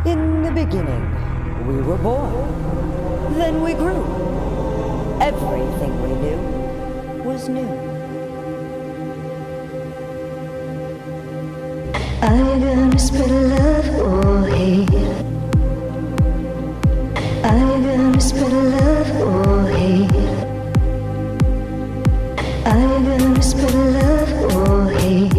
In the beginning, we were born. Then we grew. Everything we knew was new. Are you gonna spread love or hate? Are you gonna spread love or hate? Are you gonna spread love or hate?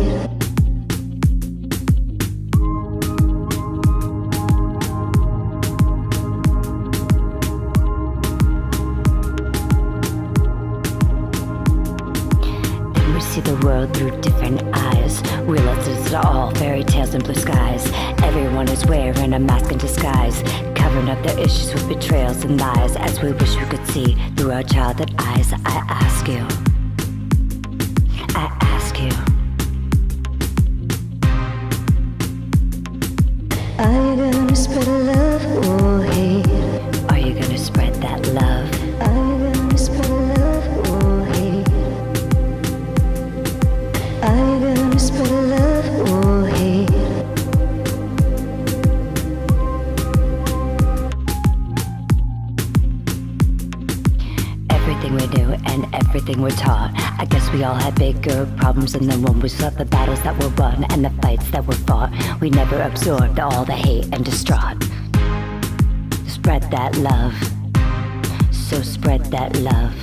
See the world through different eyes. Realize it's all fairy tales and blue skies. Everyone is wearing a mask in disguise, covering up their issues with betrayals and lies. As we wish we could see through our childhood eyes. I ask you, are you gonna spread love or hate? Are you gonna spread that love? Are you gonna spread love or hate? Are you gonna spread love or hate? Everything we knew and everything we're taught. I guess we all had bigger problems than the one we saw. The battles that were won and the fights that were fought. We never absorbed all the hate and distraught. Spread that love. So spread that love.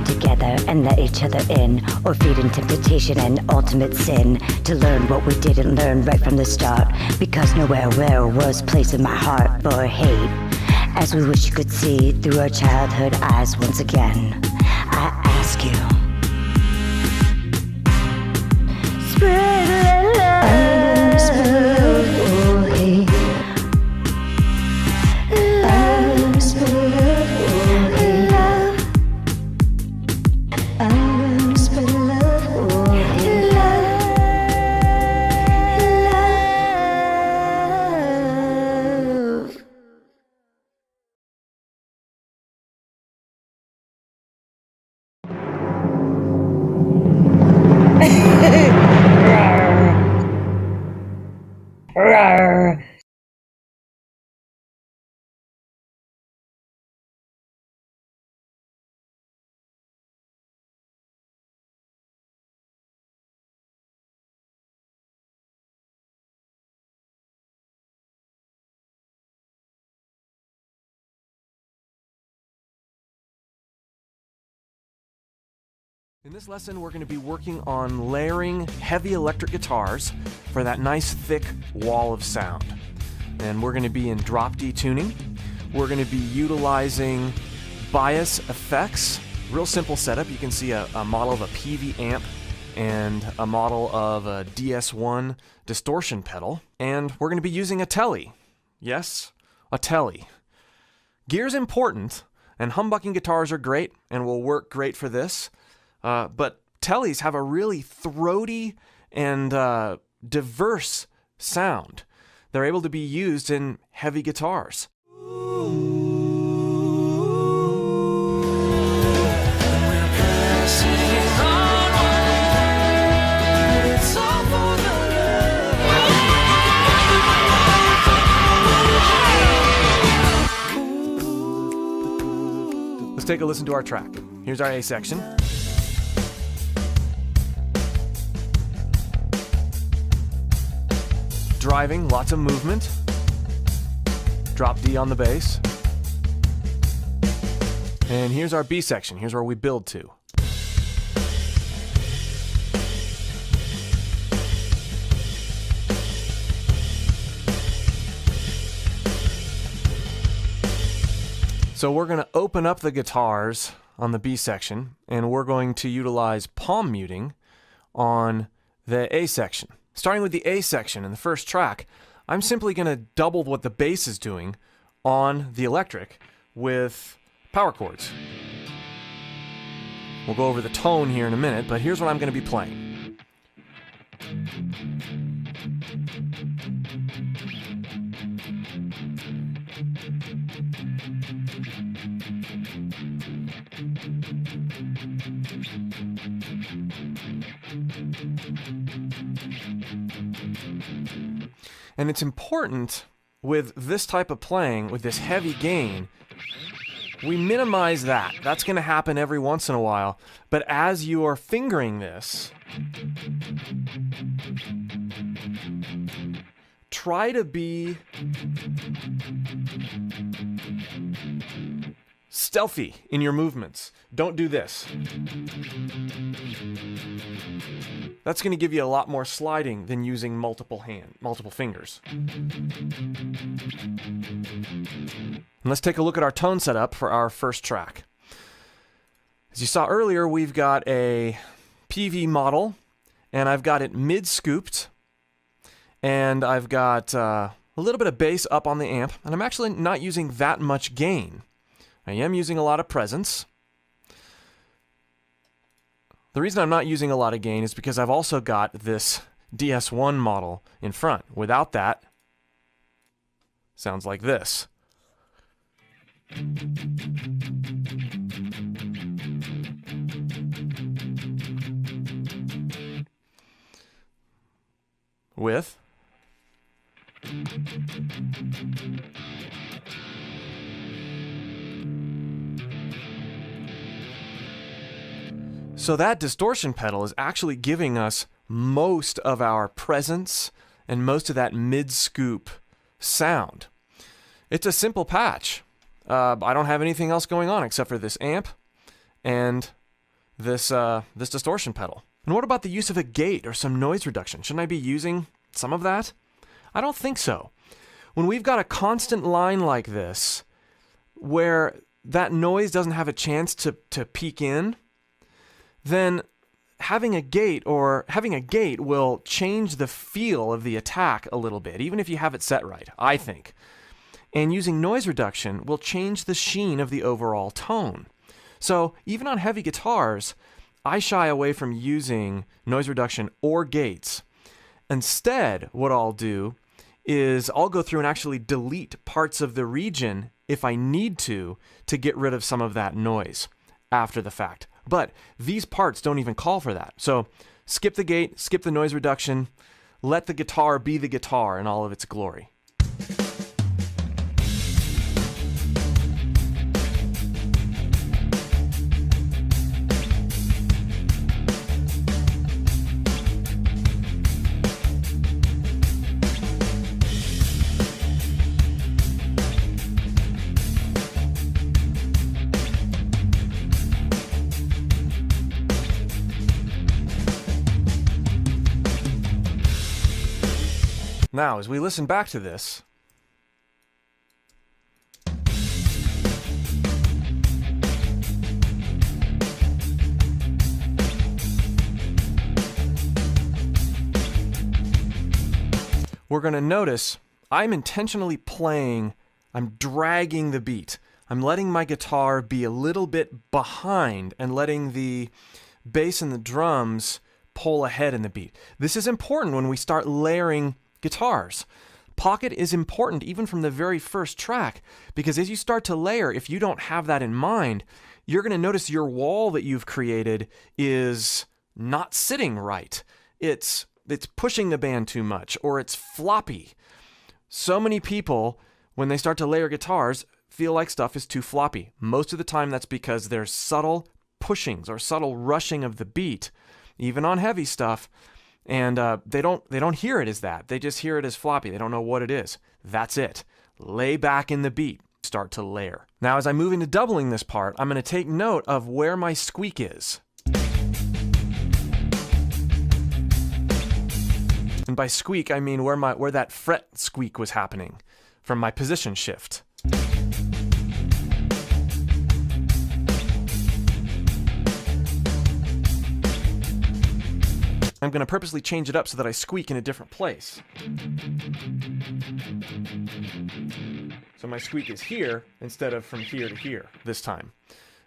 Together and let each other in, or feed into temptation and ultimate sin, to learn what we didn't learn right from the start, because nowhere was place in my heart for hate. As we wish you could see through our childhood eyes once again, I ask you, spread love, spread love or hate. Love, spread love or hate. I'm gonna spread love or hate. Love. In this lesson, we're going to be working on layering heavy electric guitars for that nice thick wall of sound. And we're going to be in drop D tuning. We're going to be utilizing bias effects. Real simple setup. You can see a model of a PV amp and a model of a DS1 distortion pedal. And we're going to be using a telly. Yes, a telly. Gear's important, and humbucking guitars are great and will work great for this. But tellies have a really throaty and diverse sound. They're able to be used in heavy guitars. Let's take a listen to our track. Here's our A section. Driving, lots of movement. Drop D on the bass. And here's our B section. Here's where we build to. So we're going to open up the guitars on the B section, and we're going to utilize palm muting on the A section. Starting with the A section in the first track, I'm simply going to double what the bass is doing on the electric with power chords. We'll go over the tone here in a minute, but here's what I'm going to be playing. And it's important with this type of playing, with this heavy gain, we minimize that. That's going to happen every once in a while. But as you are fingering this, try to be stealthy in your movements. Don't do this. That's going to give you a lot more sliding than using multiple fingers. And let's take a look at our tone setup for our first track. As you saw earlier, we've got a PV model, and I've got it mid-scooped, and I've got a little bit of bass up on the amp, and I'm actually not using that much gain. I am using a lot of presence. The reason I'm not using a lot of gain is because I've also got this DS1 model in front. Without that, sounds like this. With so that distortion pedal is actually giving us most of our presence and most of that mid-scoop sound. It's a simple patch. I don't have anything else going on except for this amp and this distortion pedal. And what about the use of a gate or some noise reduction? Shouldn't I be using some of that? I don't think so. When we've got a constant line like this, where that noise doesn't have a chance to peek in, then having a gate will change the feel of the attack a little bit, even if you have it set right, I think. And using noise reduction will change the sheen of the overall tone. So even on heavy guitars, I shy away from using noise reduction or gates. Instead, what I'll do is I'll go through and actually delete parts of the region if I need to get rid of some of that noise after the fact. But these parts don't even call for that. So skip the gate, skip the noise reduction, let the guitar be the guitar in all of its glory. Now, as we listen back to this, we're going to notice I'm intentionally playing, I'm dragging the beat. I'm letting my guitar be a little bit behind and letting the bass and the drums pull ahead in the beat. This is important when we start layering guitars. Pocket is important even from the very first track, because as you start to layer, if you don't have that in mind, you're going to notice your wall that you've created is not sitting right. It's pushing the band too much, or it's floppy. So many people, when they start to layer guitars, feel like stuff is too floppy. Most of the time that's because there's subtle pushings or subtle rushing of the beat, even on heavy stuff. And they don't hear it as that. They just hear it as floppy. They don't know what it is. That's it. Lay back in the beat. start to layer. Now, as I move into doubling this part, I'm going to take note of where my squeak is. And by squeak, I mean where that fret squeak was happening from my position shift. I'm going to purposely change it up so that I squeak in a different place. So my squeak is here instead of from here to here this time.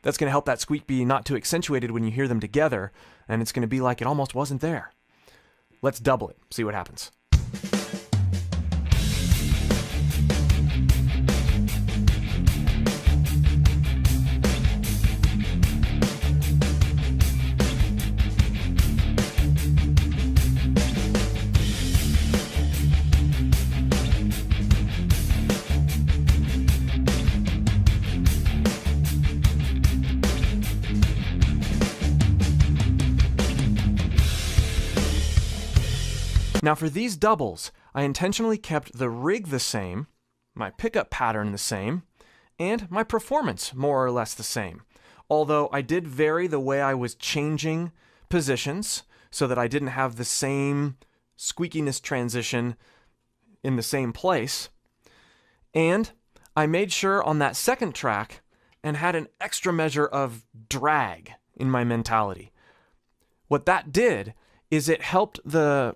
That's going to help that squeak be not too accentuated when you hear them together, and it's going to be like it almost wasn't there. Let's double it, see what happens. Now for these doubles, I intentionally kept the rig the same, my pickup pattern the same, and my performance more or less the same. Although I did vary the way I was changing positions so that I didn't have the same squeakiness transition in the same place. And I made sure on that second track and had an extra measure of drag in my mentality. What that did is it helped the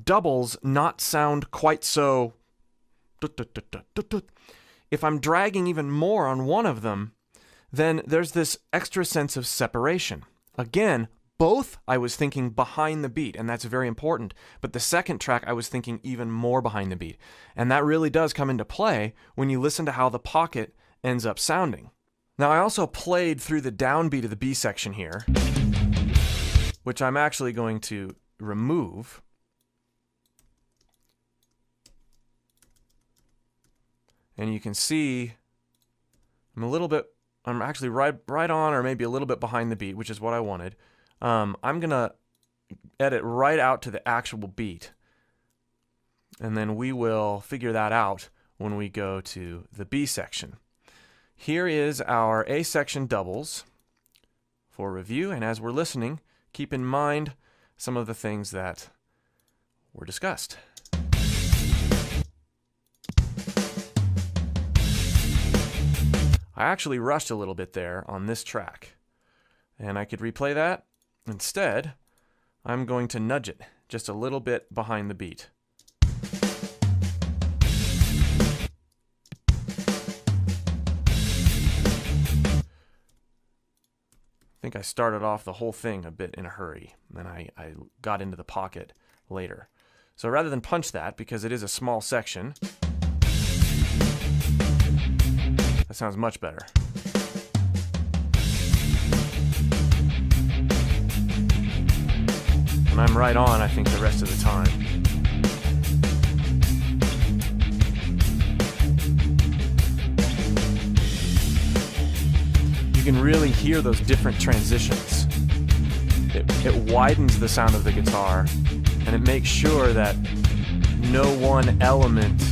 doubles not sound quite so. If I'm dragging even more on one of them, then there's this extra sense of separation. Again, both I was thinking behind the beat, and that's very important. But the second track, I was thinking even more behind the beat. And that really does come into play when you listen to how the pocket ends up sounding. Now, I also played through the downbeat of the B section here, which I'm actually going to remove. And you can see I'm actually right on or maybe a little bit behind the beat, which is what I wanted. I'm going to edit right out to the actual beat. And then we will figure that out when we go to the B section. Here is our A section doubles for review. And as we're listening, keep in mind some of the things that were discussed. I actually rushed a little bit there on this track, and I could replay that. Instead, I'm going to nudge it just a little bit behind the beat. I think I started off the whole thing a bit in a hurry, and then I got into the pocket later. So rather than punch that, because it is a small section, that sounds much better. And I'm right on, I think, the rest of the time. You can really hear those different transitions. It widens the sound of the guitar, and it makes sure that no one element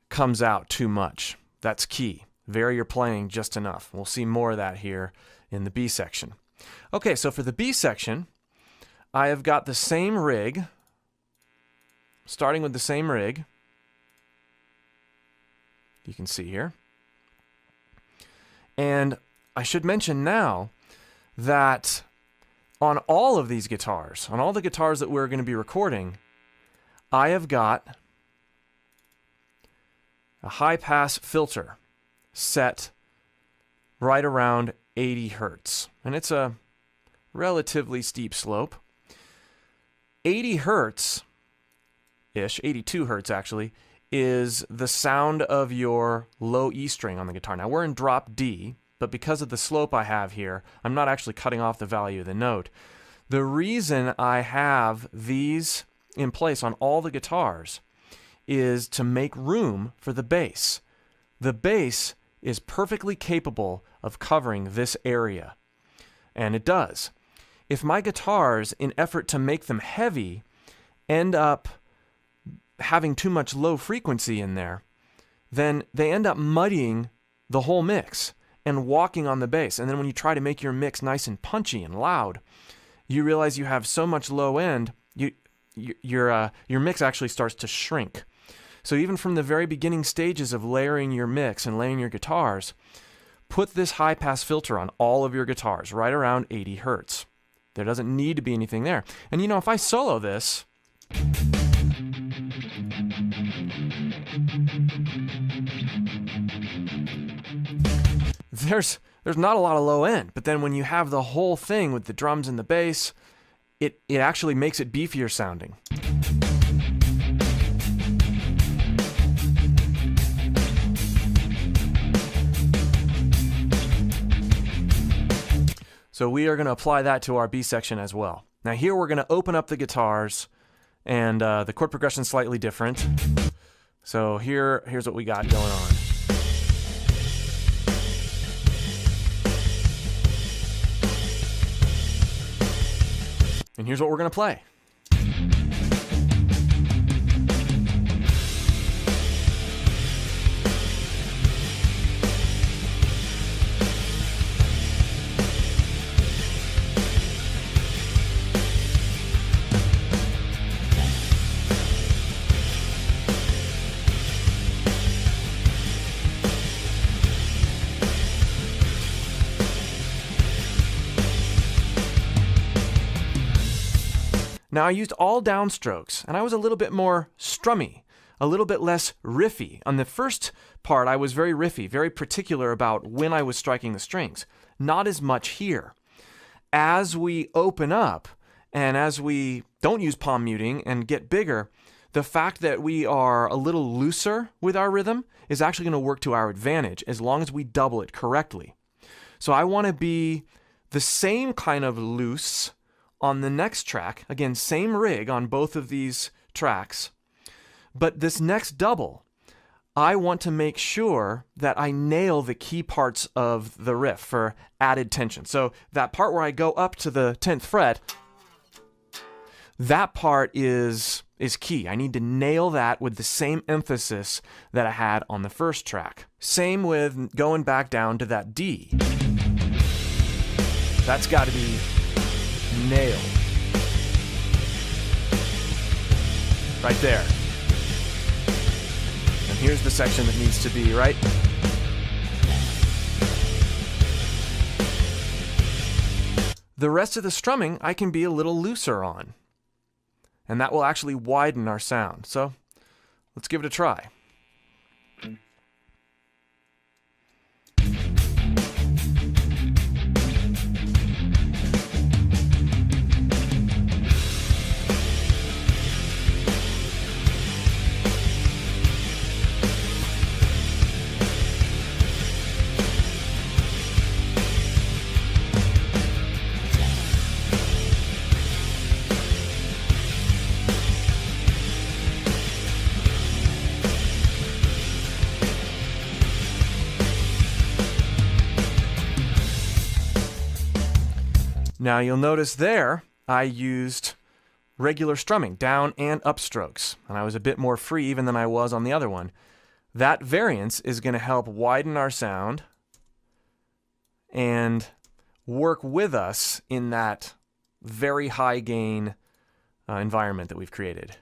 comes out too much. That's key. Vary your playing just enough. We'll see more of that here in the B section. Okay, so for the B section, I have got the same rig, starting with the same rig. You can see here. And I should mention now that on all of these guitars, on all the guitars that we're going to be recording, I have got a high-pass filter set right around 80 hertz. And it's a relatively steep slope. 80 hertz-ish, 82 hertz actually, is the sound of your low E string on the guitar. Now we're in drop D, but because of the slope I have here, I'm not actually cutting off the value of the note. The reason I have these in place on all the guitars is to make room for the bass. The bass is perfectly capable of covering this area, and it does. If my guitars, in effort to make them heavy, end up having too much low frequency in there, then they end up muddying the whole mix and walking on the bass. And then when you try to make your mix nice and punchy and loud, you realize you have so much low end, your mix actually starts to shrink. So even from the very beginning stages of layering your mix and layering your guitars, put this high pass filter on all of your guitars, right around 80 hertz. There doesn't need to be anything there. And if I solo this, there's not a lot of low end, but then when you have the whole thing with the drums and the bass, it actually makes it beefier sounding. So we are going to apply that to our B section as well. Now here we're going to open up the guitars, and the chord progression is slightly different. So here's what we got going on. And here's what we're going to play. Now I used all downstrokes, and I was a little bit more strummy, a little bit less riffy. On the first part, I was very riffy, very particular about when I was striking the strings. Not as much here. As we open up, and as we don't use palm muting and get bigger, the fact that we are a little looser with our rhythm is actually going to work to our advantage as long as we double it correctly. So I want to be the same kind of loose on the next track. Again, same rig on both of these tracks. But this next double, I want to make sure that I nail the key parts of the riff for added tension. So that part where I go up to the 10th fret, that part is key. I need to nail that with the same emphasis that I had on the first track. Same with going back down to that D. That's got to be nailed. Right there. And here's the section that needs to be right. The rest of the strumming I can be a little looser on. And that will actually widen our sound. So let's give it a try. Now you'll notice there I used regular strumming, down and up strokes, and I was a bit more free even than I was on the other one. That variance is going to help widen our sound and work with us in that very high gain environment that we've created.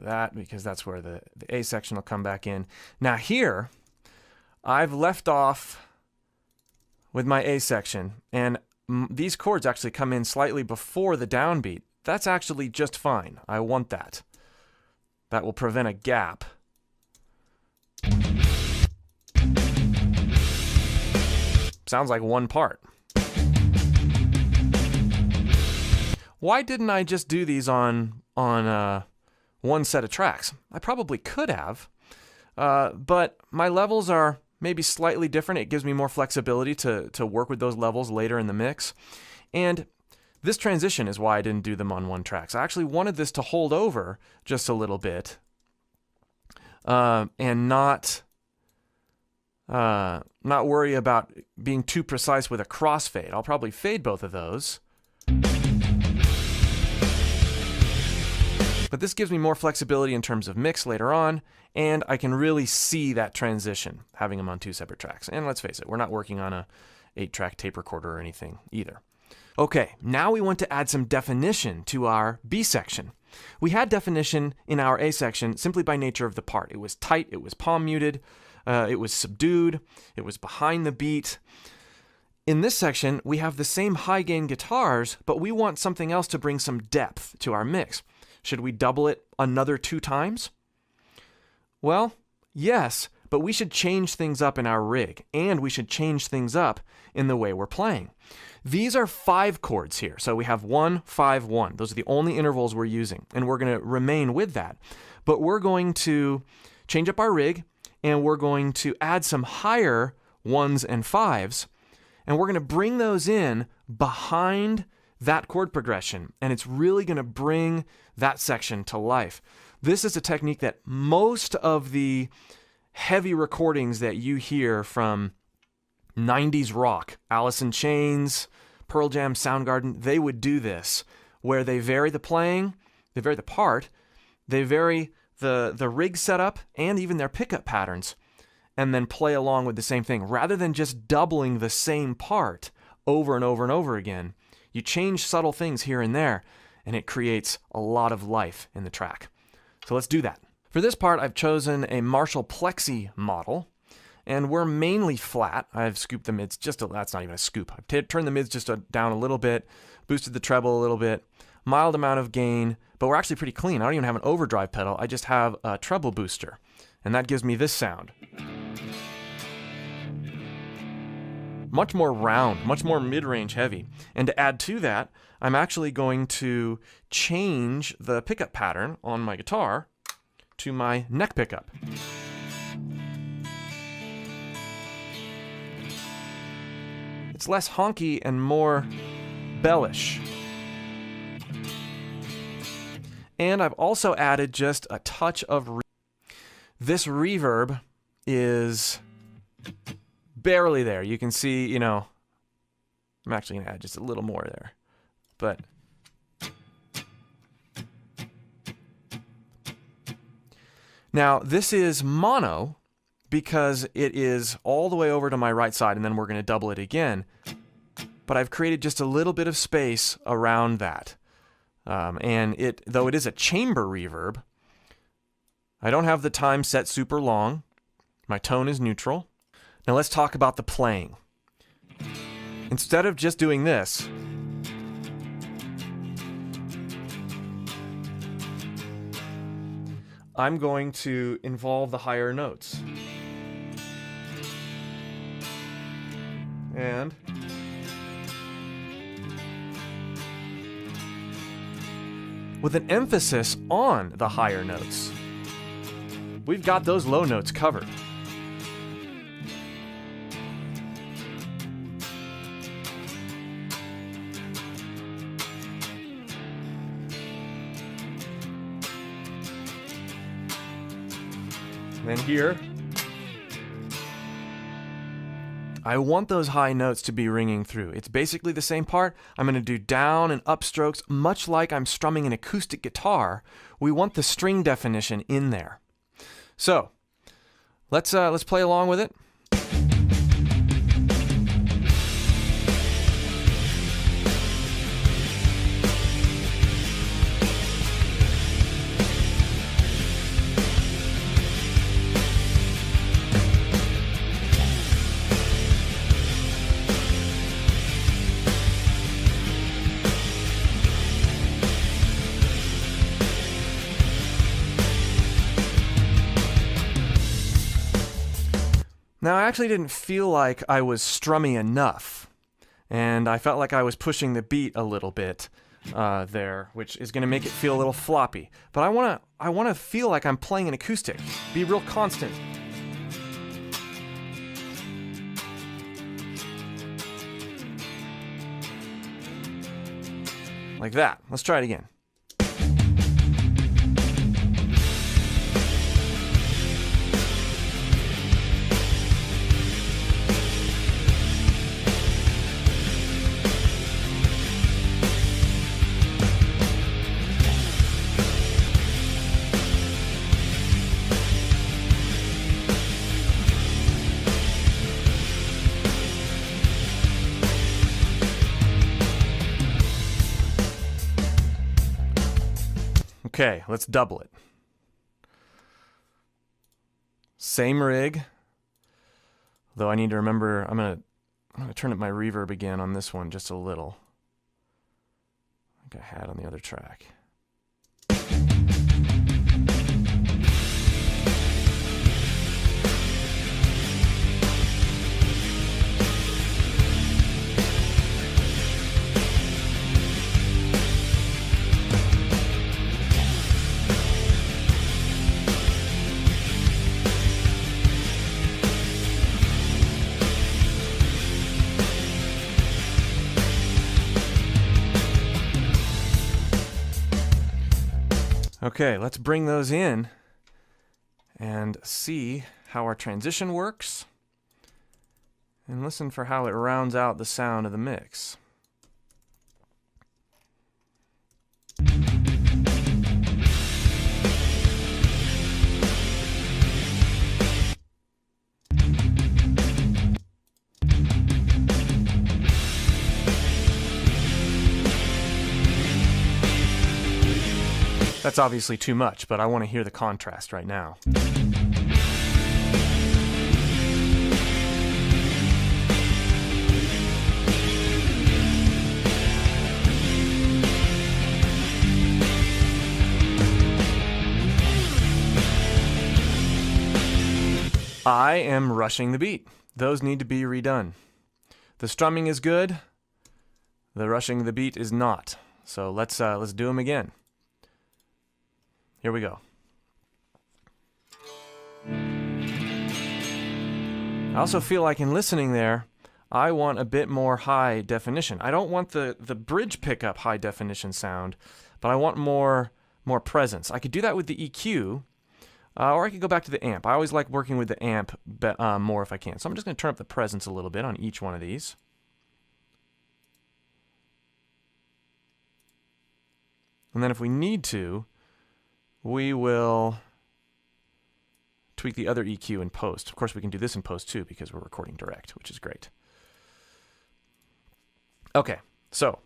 That because that's where the A section will come back in. Now here, I've left off with my A section, and these chords actually come in slightly before the downbeat. That's actually just fine. I want that. That will prevent a gap. Sounds like one part. Why didn't I just do these on one set of tracks? I probably could have, but my levels are maybe slightly different. It gives me more flexibility to work with those levels later in the mix. And this transition is why I didn't do them on one track. So I actually wanted this to hold over just a little bit and not worry about being too precise with a crossfade. I'll probably fade both of those. But this gives me more flexibility in terms of mix later on, and I can really see that transition, having them on two separate tracks. And let's face it, we're not working on a 8-track tape recorder or anything either. Okay, now we want to add some definition to our B section. We had definition in our A section simply by nature of the part. It was tight, it was palm muted, it was subdued, it was behind the beat. In this section, we have the same high gain guitars, but we want something else to bring some depth to our mix. Should we double it another 2 times? Well, yes, but we should change things up in our rig, and we should change things up in the way we're playing. These are 5 chords here, so we have 1, 5, 1. Those are the only intervals we're using, and we're going to remain with that. But we're going to change up our rig, and we're going to add some higher 1s and 5s, and we're going to bring those in behind that chord progression, and it's really going to bring that section to life. This is a technique that most of the heavy recordings that you hear from 90s rock, Alice in Chains, Pearl Jam, Soundgarden, they would do this, where they vary the playing, they vary the part, they vary the rig setup, and even their pickup patterns, and then play along with the same thing. Rather than just doubling the same part over and over and over again, you change subtle things here and there, and it creates a lot of life in the track. So let's do that. For this part, I've chosen a Marshall Plexi model, and we're mainly flat. I've scooped the mids that's not even a scoop. I've turned the mids just down a little bit, boosted the treble a little bit, mild amount of gain, but we're actually pretty clean. I don't even have an overdrive pedal. I just have a treble booster, and that gives me this sound. Much more round, much more mid-range heavy. And to add to that, I'm actually going to change the pickup pattern on my guitar to my neck pickup. It's less honky and more bellish. And I've also added just a touch of this reverb is barely there. You can see, I'm actually going to add just a little more there. But now this is mono because it is all the way over to my right side, and then we're going to double it again. But I've created just a little bit of space around that. And though it is a chamber reverb, I don't have the time set super long. My tone is neutral. Now let's talk about the playing. Instead of just doing this, I'm going to involve the higher notes. And with an emphasis on the higher notes. We've got those low notes covered. And here, I want those high notes to be ringing through. It's basically the same part. I'm going to do down and up strokes, much like I'm strumming an acoustic guitar. We want the string definition in there. So, let's play along with it. Now, I actually didn't feel like I was strummy enough, and I felt like I was pushing the beat a little bit there, which is going to make it feel a little floppy. But I want to feel like I'm playing an acoustic, be real constant. like that. Let's try it again. Okay, let's double it. Same rig, though I need to remember, I'm gonna turn up my reverb again on this one just a little, like I had on the other track. Okay, let's bring those in and see how our transition works and listen for how it rounds out the sound of the mix. That's obviously too much, but I want to hear the contrast right now. I am rushing the beat. Those need to be redone. The strumming is good. The rushing the beat is not. So let's do them again. Here we go. I also feel like in listening there, I want a bit more high definition. I don't want the bridge pickup high definition sound, but I want more presence. I could do that with the EQ, or I could go back to the amp. I always like working with the amp more if I can. So I'm just going to turn up the presence a little bit on each one of these. And then if we need to, we will tweak the other EQ in post. Of course, we can do this in post too because we're recording direct, which is great. Okay, so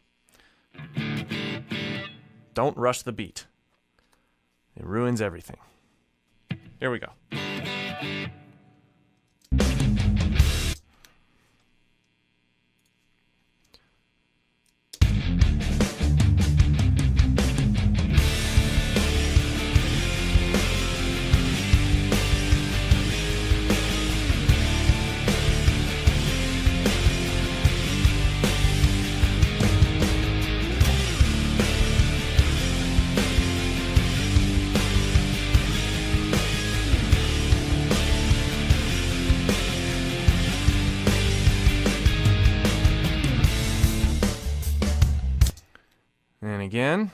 don't rush the beat. It ruins everything. Here we go. And again.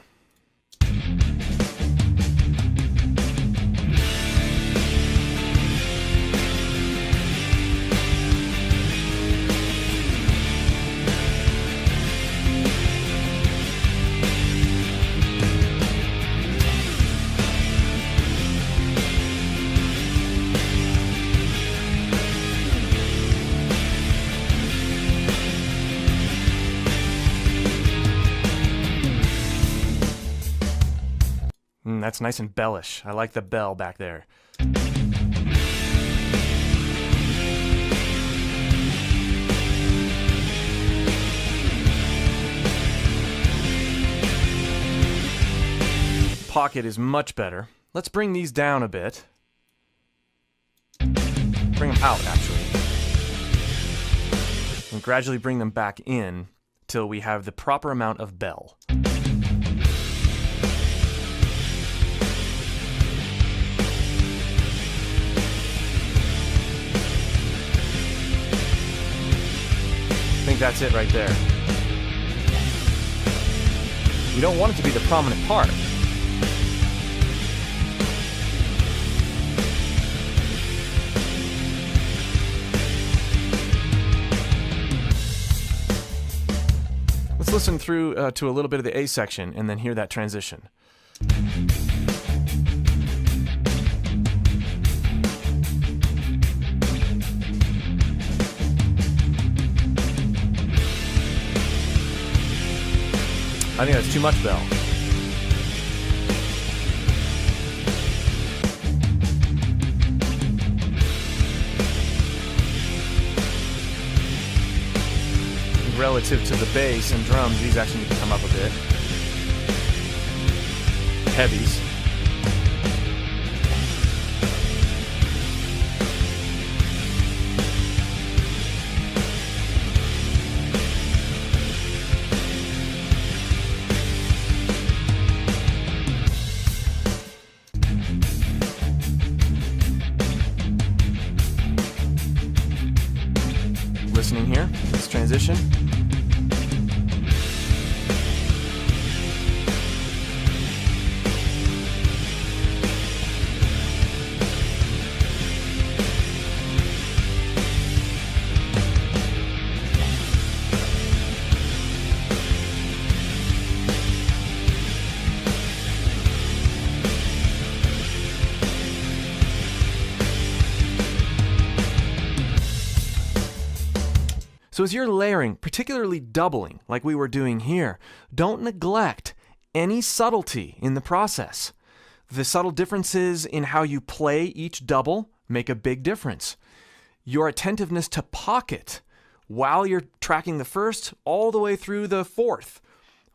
That's nice and bellish. I like the bell back there. Pocket is much better. Let's bring these down a bit. Bring them out, actually. And gradually bring them back in till we have the proper amount of bell. I think that's it right there. You don't want it to be the prominent part. Let's listen through to a little bit of the A section and then hear that transition. I think that's too much bell. Relative to the bass and drums, these actually need to come up a bit. Heavies. Listening here, this transition. So as you're layering, particularly doubling, like we were doing here, don't neglect any subtlety in the process. The subtle differences in how you play each double make a big difference. Your attentiveness to pocket while you're tracking the first all the way through the fourth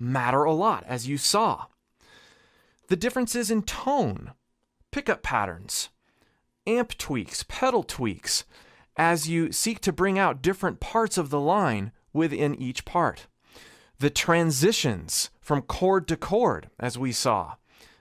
matter a lot, as you saw. The differences in tone, pickup patterns, amp tweaks, pedal tweaks, as you seek to bring out different parts of the line within each part. The transitions from chord to chord, as we saw,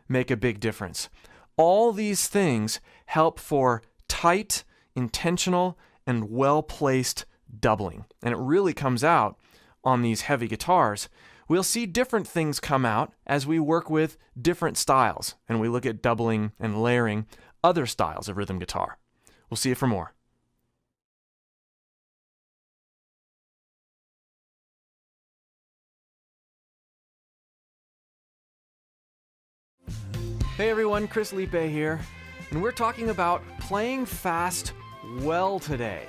make a big difference. All these things help for tight, intentional, and well-placed doubling. And it really comes out on these heavy guitars. We'll see different things come out as we work with different styles, and we look at doubling and layering other styles of rhythm guitar. We'll see you for more. Hey everyone, Chris Lipe here, and we're talking about playing fast well today.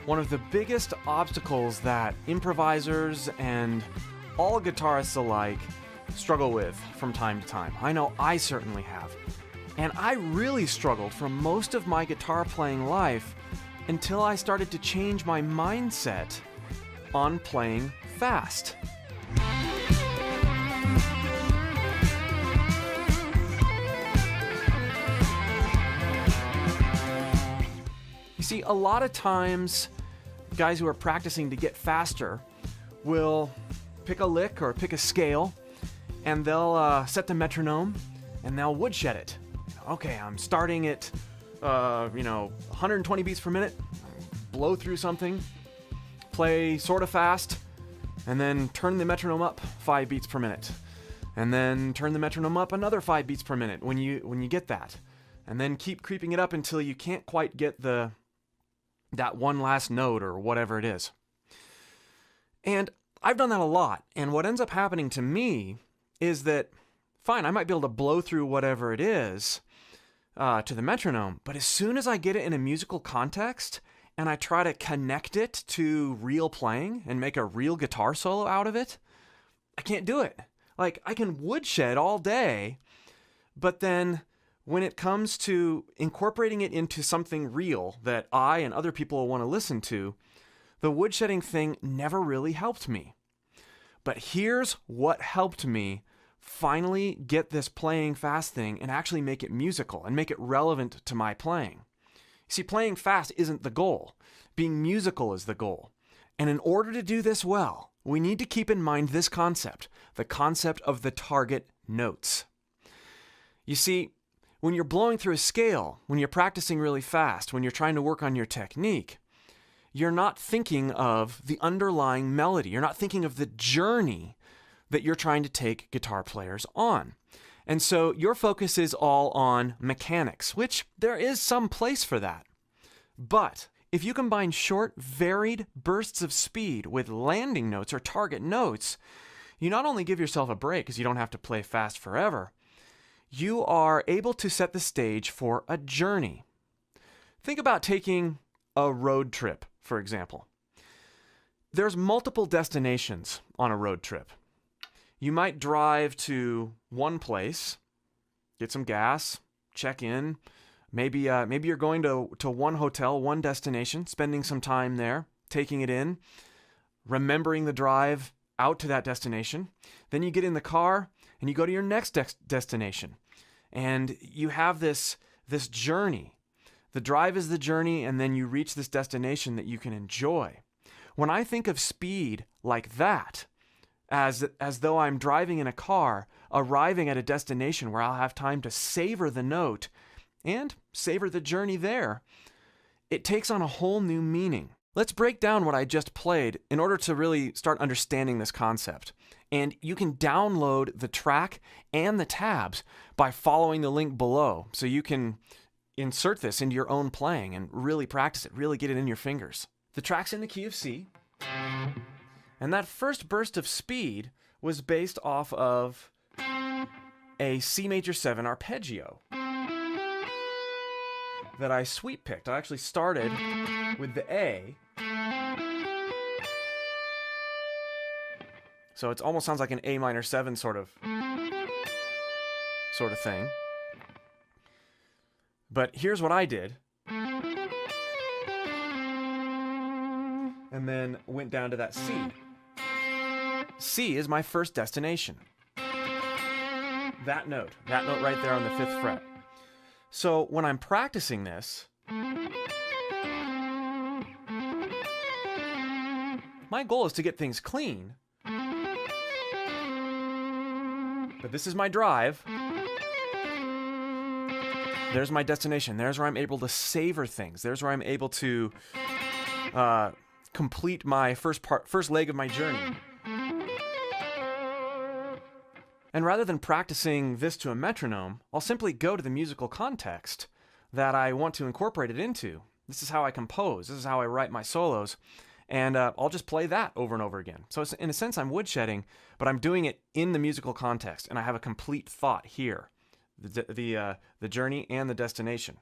One of the biggest obstacles that improvisers and all guitarists alike struggle with from time to time. I know I certainly have. And I really struggled for most of my guitar playing life until I started to change my mindset on playing fast. You see, a lot of times, guys who are practicing to get faster will pick a lick or pick a scale, and they'll set the metronome, and they'll woodshed it. Okay, I'm starting at, 120 beats per minute, blow through something, play sort of fast, and then turn the metronome up 5 beats per minute, and then turn the metronome up another 5 beats per minute when you get that, and then keep creeping it up until you can't quite get that one last note or whatever it is. And I've done that a lot, and what ends up happening to me is that, fine, I might be able to blow through whatever it is to the metronome, but as soon as I get it in a musical context and I try to connect it to real playing and make a real guitar solo out of it, I can't do it. Like, I can woodshed all day, but then when it comes to incorporating it into something real that I and other people will want to listen to, the woodshedding thing never really helped me. But here's what helped me finally get this playing fast thing and actually make it musical and make it relevant to my playing. You see, playing fast isn't the goal. Being musical is the goal. And in order to do this well, we need to keep in mind this concept, the concept of the target notes. You see, when you're blowing through a scale, when you're practicing really fast, when you're trying to work on your technique, you're not thinking of the underlying melody. You're not thinking of the journey that you're trying to take guitar players on. And so your focus is all on mechanics, which there is some place for that. But if you combine short, varied bursts of speed with landing notes or target notes, you not only give yourself a break because you don't have to play fast forever, you are able to set the stage for a journey. Think about taking a road trip, for example. There's multiple destinations on a road trip. You might drive to one place, get some gas, check in. Maybe you're going to one hotel, one destination, spending some time there, taking it in, remembering the drive out to that destination. Then you get in the car and you go to your next destination. And you have this journey. The drive is the journey, and then you reach this destination that you can enjoy. When I think of speed like that, as though I'm driving in a car, arriving at a destination where I'll have time to savor the note and savor the journey there, it takes on a whole new meaning. Let's break down what I just played in order to really start understanding this concept. And you can download the track and the tabs by following the link below, so you can insert this into your own playing and really practice it, really get it in your fingers. The track's in the key of C. And that first burst of speed was based off of a C major 7 arpeggio that I sweep picked. I actually started with the A. So it almost sounds like an A minor 7 sort of thing. But here's what I did. And then went down to that C. C is my first destination. That note right there on the 5th fret. So when I'm practicing this, my goal is to get things clean. But this is my drive. There's my destination. There's where I'm able to savor things. There's where I'm able to complete my first leg of my journey. And rather than practicing this to a metronome, I'll simply go to the musical context that I want to incorporate it into. This is how I compose. This is how I write my solos. And I'll just play that over and over again. So in a sense, I'm woodshedding, but I'm doing it in the musical context, and I have a complete thought here, the journey and the destination.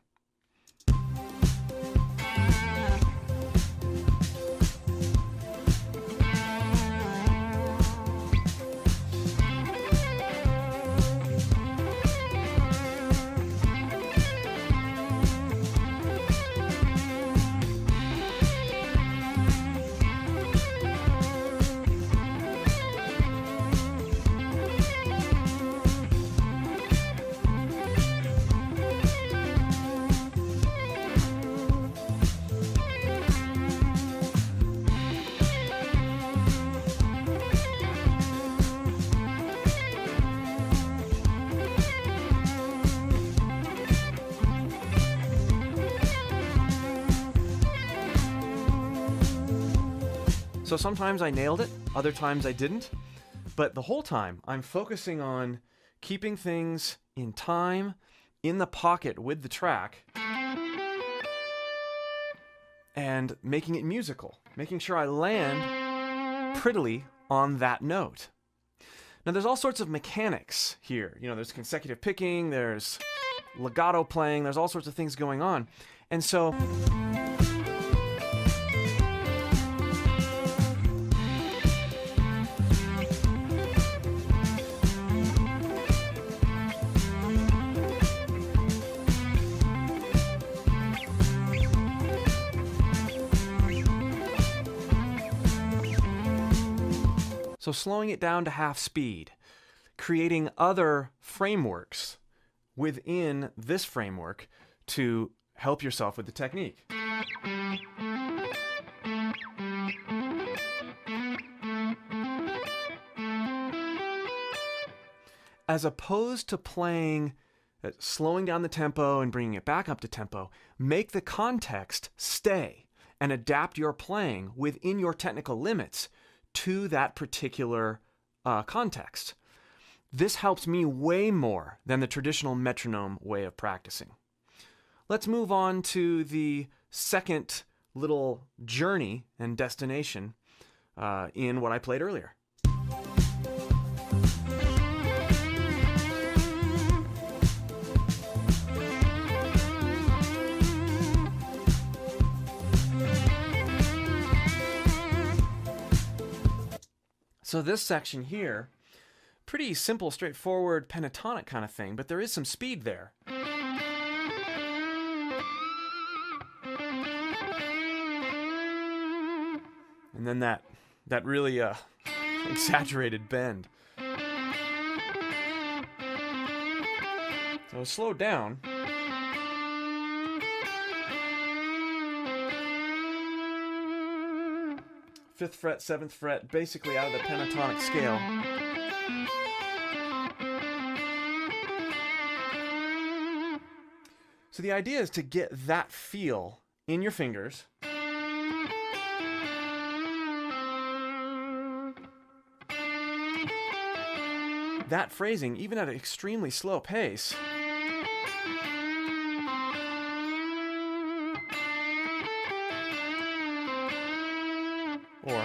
So sometimes I nailed it, other times I didn't, but the whole time I'm focusing on keeping things in time, in the pocket with the track, and making it musical, making sure I land prettily on that note. Now there's all sorts of mechanics here. You know, there's consecutive picking, there's legato playing, there's all sorts of things going on. And so slowing it down to half speed, creating other frameworks within this framework to help yourself with the technique. As opposed to playing, slowing down the tempo and bringing it back up to tempo, make the context stay and adapt your playing within your technical limits to that particular context. This helps me way more than the traditional metronome way of practicing. Let's move on to the second little journey and destination in what I played earlier. So this section here, pretty simple, straightforward, pentatonic kind of thing, but there is some speed there. And then that really exaggerated bend. So slow down. Fifth fret, seventh fret, basically out of the pentatonic scale. So the idea is to get that feel in your fingers. That phrasing, even at an extremely slow pace. Or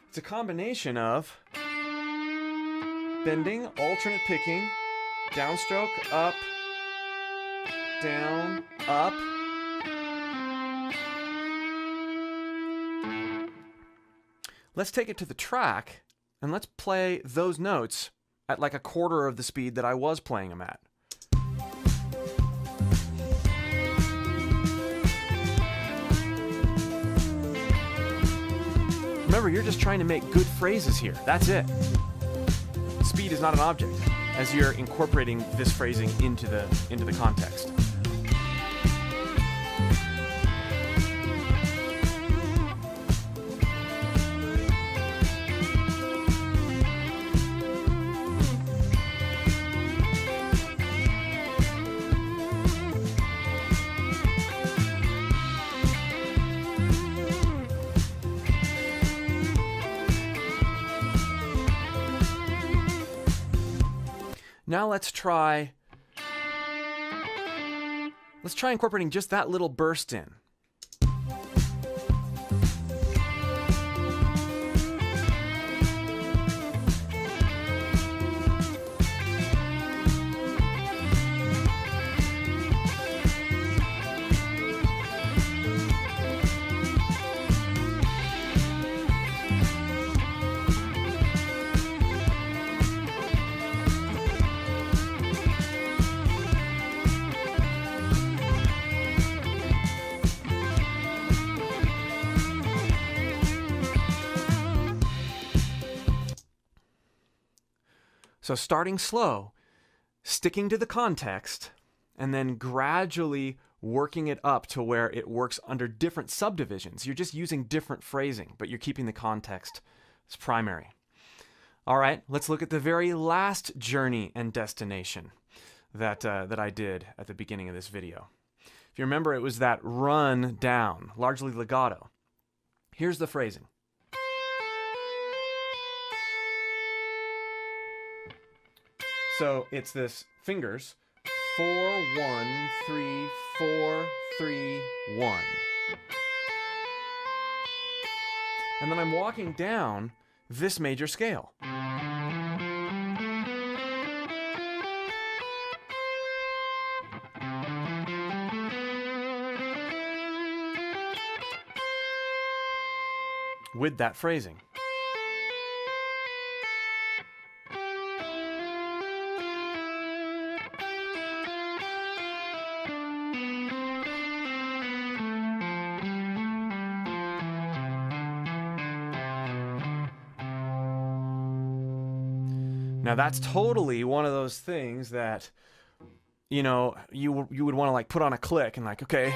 it's a combination of bending, alternate picking, downstroke, up, down, up. Let's take it to the track and let's play those notes at like a quarter of the speed that I was playing them at. Remember, you're just trying to make good phrases here. That's it. Speed is not an object as you're incorporating this phrasing into the context. Now let's try incorporating just that little burst in. So starting slow, sticking to the context, and then gradually working it up to where it works under different subdivisions. You're just using different phrasing, but you're keeping the context as primary. All right, let's look at the very last journey and destination that I did at the beginning of this video. If you remember, it was that run down, largely legato. Here's the phrasing. So it's this fingers, 4, 1, 3, 4, 3, 1. And then I'm walking down this major scale. With that phrasing. Now that's totally one of those things that, you know, you would want to like put on a click and like, okay.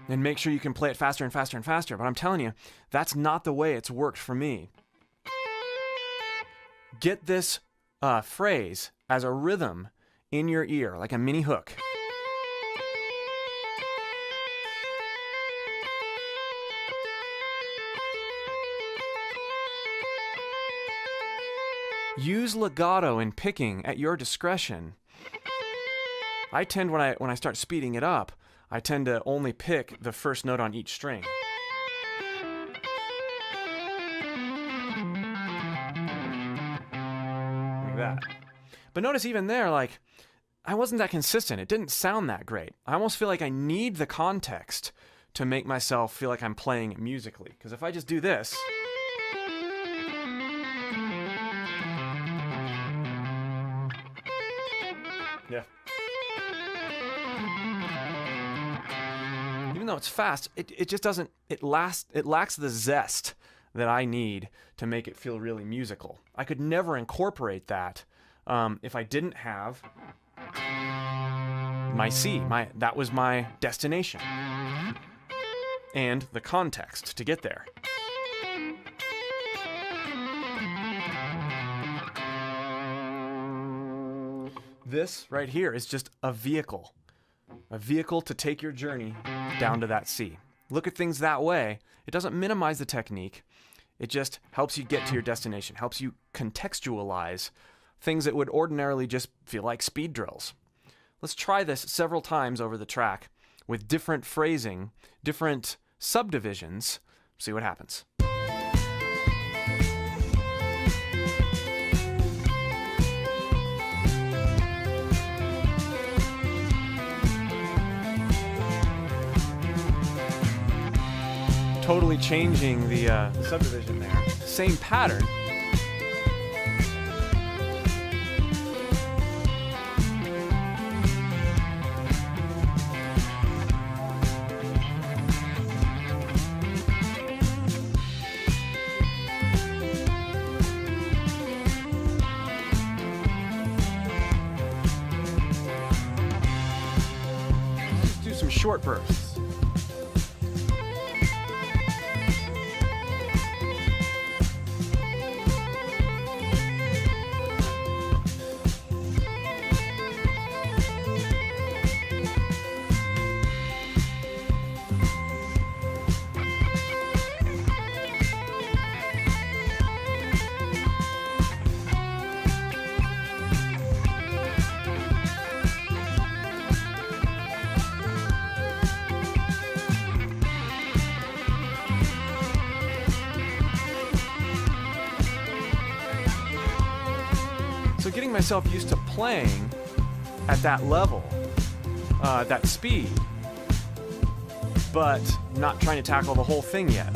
And make sure you can play it faster and faster and faster. But I'm telling you, that's not the way it's worked for me. Get this phrase as a rhythm in your ear, like a mini hook. Use legato in picking at your discretion. I tend, when I start speeding it up, I tend to only pick the first note on each string. Like that. But notice even there, like, I wasn't that consistent. It didn't sound that great. I almost feel like I need the context to make myself feel like I'm playing it musically. Because if I just do this... Yeah. Even though it's fast, it just doesn't, it lacks the zest that I need to make it feel really musical. I could never incorporate that if I didn't have my C. That was my destination. And the context to get there. This right here is just a vehicle to take your journey down to that C. Look at things that way. It doesn't minimize the technique. It just helps you get to your destination, helps you contextualize things that would ordinarily just feel like speed drills. Let's try this several times over the track with different phrasing, different subdivisions. See what happens. Totally changing the subdivision there. Same pattern. Let's just do some short bursts. So getting myself used to playing at that level, that speed, but not trying to tackle the whole thing yet.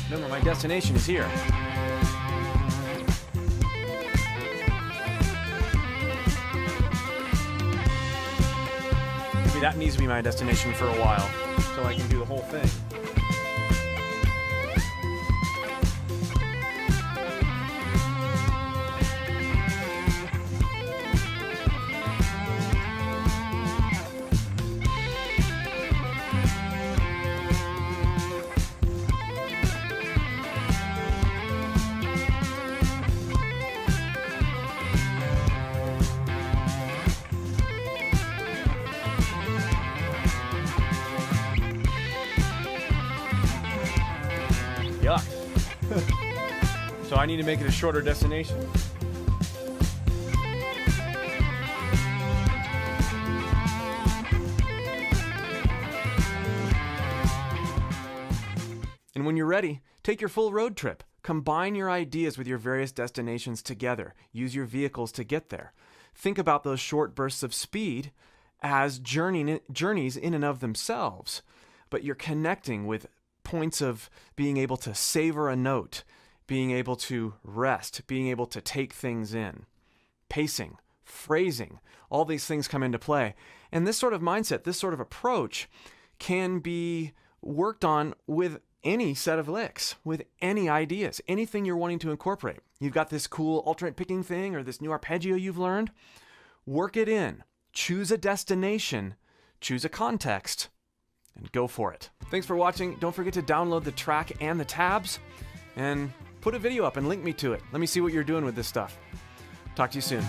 Remember, my destination is here. Maybe that needs to be my destination for a while, so I can do the whole thing. Yuck. So I need to make it a shorter destination. And when you're ready, take your full road trip. Combine your ideas with your various destinations together. Use your vehicles to get there. Think about those short bursts of speed as journeys in and of themselves, but you're connecting with points of being able to savor a note, being able to rest, being able to take things in. Pacing, phrasing, all these things come into play. And this sort of mindset, this sort of approach can be worked on with any set of licks, with any ideas, anything you're wanting to incorporate. You've got this cool alternate picking thing or this new arpeggio you've learned. Work it in. Choose a destination, choose a context, and go for it. Thanks for watching. Don't forget to download the track and the tabs, and Put a video up and link me to it. Let me see what you're doing with this stuff. Talk to you soon.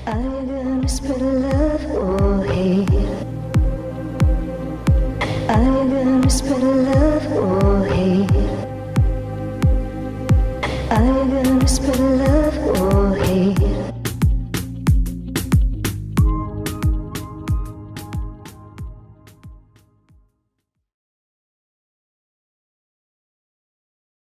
Are you gonna spread